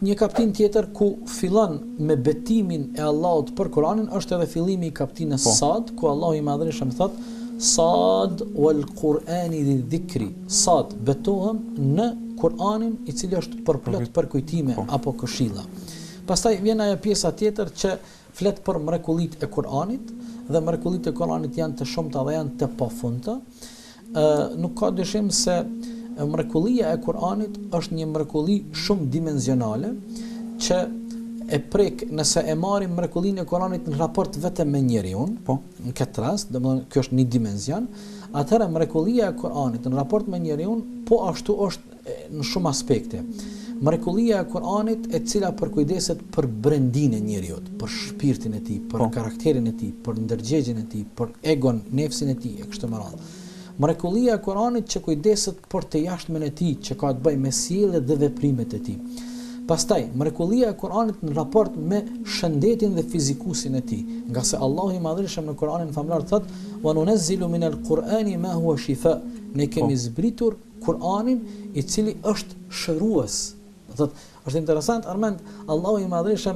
një kaptin tjetër ku fillon me betimin e Allahut për Kur'anin është edhe fillimi i kaptinës Sad, ku Allahu i Madhërisht thot Sad wal Qur'ani dhi dhikri. Sad, betohem në Kur'anin i cili është përplot për kujtime apo këshilla. Pastaj vjen ajo pjesa tjetër që flet për mrekullitë e Kur'anit, dhe mrekullitë e Kur'anit janë të shumta dhe janë të pafundta. Nuk ka dyshim se mrekullia e Kur'anit është një mrekulli shumë dimensionale që e prek nëse e marrim mrekullinë e Kur'anit në raport vetëm me njeriu, në këtë rast, domethënë ky është një dimension, atëherë mrekullia e Kur'anit në raport me njeriu po ashtu është në shumë aspekte. Mrekullia e Kur'anit e cila përkujdeset për brendinë e njeriu, për shpirtin e tij, për karakterin e tij, për ndërgjegjen e tij, për egon, nefsin e tij e kështu me radhë. Mrekullia e Kur'anit që kujdeset për të jashtmen e tij, që ka të bëjë me sjelljet dhe veprimet e tij. Pastaj, mrekullia e Kur'anit në raport me shëndetin dhe fizikusin e tij, nga se Allahu i Madhërisht në Kur'anin famlar thot: "Wa nunazzilu min al-Qur'ani ma huwa shifa." Ne kemi zbritur Kur'anin i cili është shërues. Do thotë, është interesant armend Allahu i Madhërisht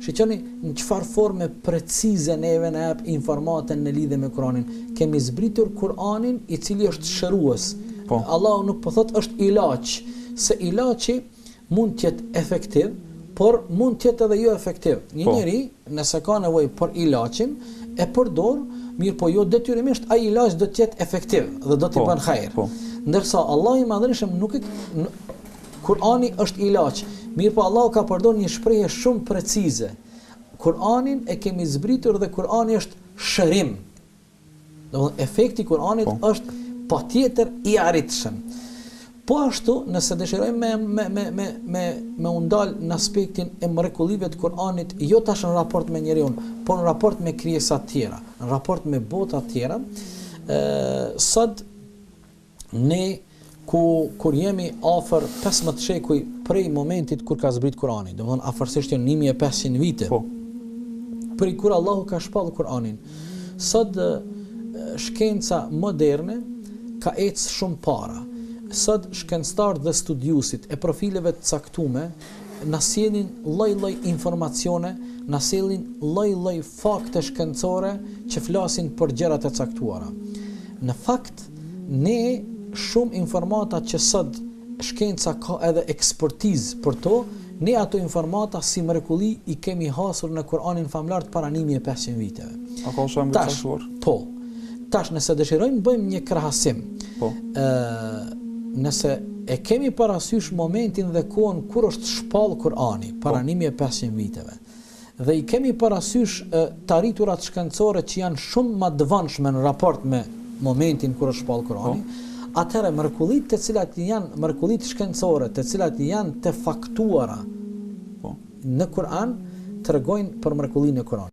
shiqoni në çfarë forme precize neve na jap informata në lidhje me Kur'anin. Kemi zbritur Kur'anin i cili është shërues. Allahu nuk po thot është ilaç, se ilaçi mund të jetë efektiv, por mund të jetë edhe jo efektiv. Një njeri, nëse ka nevojë për ilaçin, e përdor, mirë po jo detyrimisht ai ilaç do të jetë efektiv dhe do t'i bën hajër. Ndërsa Allahu i Madhërisht nuk Kur'ani është ilaç, mirë po Allahu ka përdorur një shprehje shumë precize. Kur'anin e kemi zbritur dhe Kur'ani është shërim. Domethënë efekti i Kur'anit është patjetër i arritshëm. Po ashtu, nëse dëshirojmë me undal në aspektin e mrekullive të Kur'anit, jo tash në raport me njeriu, por në raport me krijesat tjera, në raport me bota tjera, sot ne kur jemi afër 15 shekuj prej momentit kur ka zbrit Kur'ani, domethënë afërsisht 1500 vite. Prej kur Allahu ka shpallur Kur'anin. Sot shkenca moderne ka ecë shumë para. Sot shkencëtarët dhe studiusit e profileve të caktuara na sjellin lloj-lloj informacione, na sjellin lloj-lloj fakte shkencore që flasin për gjërat e caktuara. Në fakt, ne shumë informata që sot shkenca ka edhe ekspertizë për to, ne ato informata si mrekulli i kemi hasur në Kur'anin famlar të para 1500 viteve. A ka shumë ngacmuar? Po. Tash nëse dëshirojmë bëjmë një krahasim. Nëse e kemi parasysh momentin dhe kohën kur është shpall Kur'ani para 1500 viteve dhe i kemi parasysh të arriturat shkencore që janë shumë më të vonshme në raport me momentin kur është shpall Kur'ani, atëherë mrekullitë të cilat janë mrekullitë shkencore, të cilat janë të faktuara në Kur'an, tregojnë për mrekullinë e Kur'anit.